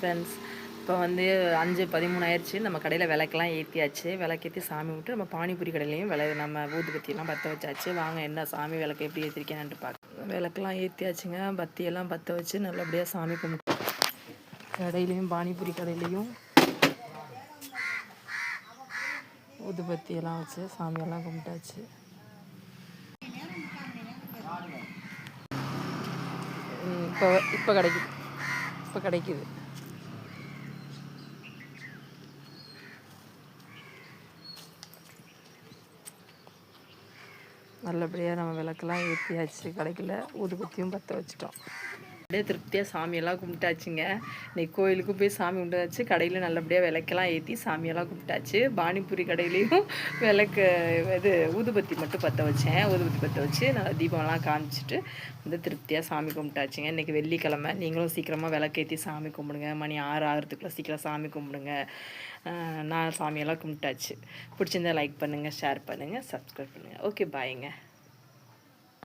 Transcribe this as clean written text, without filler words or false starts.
Friends, இப்போ வந்து 5:13 ஆயிடுச்சு. நம்ம கடையில் விளக்கெல்லாம் ஏற்றியாச்சு. விளக்கேற்றி சாமி விட்டு நம்ம பானிபூரி கடையிலையும் நம்ம ஊதுபத்தியெல்லாம் பற்ற வச்சாச்சு. வாங்க என்ன சாமி விளக்கு எப்படி ஏற்றிருக்கேன்ட்டு பார்க்க. விளக்கெல்லாம் ஏற்றியாச்சுங்க. பத்தியெல்லாம் பற்ற வச்சு நல்லபடியாக சாமி கும்பிட்டு கடையிலையும் பானிபூரி கடையிலையும் ஊதுபத்தியெல்லாம் வச்சு சாமியெல்லாம் கும்பிட்டாச்சு. இப்போ கிடைக்குது. நல்லபடியாக நம்ம விளக்கெல்லாம் ஏற்றியாச்சு. கடைக்குள்ள ஊதுபத்தியும் பற்ற வச்சிட்டோம். அப்படியே திருப்தியாக சாமியெல்லாம் கும்பிட்டாச்சுங்க. இன்னைக்கு கோயிலுக்கும் போய் சாமி கும்பிட்டாச்சு. கடையில் நல்லபடியாக விளக்கெல்லாம் ஏற்றி சாமியெல்லாம் கும்பிட்டாச்சு. பானிபூரி கடையிலையும் விளக்கு ஊதுபத்தி மட்டும் பற்ற வச்சேன். ஊதுபத்தி பற்ற வச்சு நல்லா தீபம்லாம் காமிச்சிட்டு வந்து திருப்தியாக சாமி கும்பிட்டாச்சுங்க. இன்றைக்கி வெள்ளிக்கிழமை. நீங்களும் சீக்கிரமாக விளக்கேற்றி சாமி கும்பிடுங்க. மணி 6 ஆகிறதுக்குள்ளே சீக்கிரம் சாமி கும்பிடுங்க. நான் சாமியெல்லாம் கும்பிட்டாச்சு. பிடிச்சிருந்தா லைக் பண்ணுங்கள், ஷேர் பண்ணுங்கள், சப்ஸ்கிரைப் பண்ணுங்கள். ஓகே, பாய்ங்க.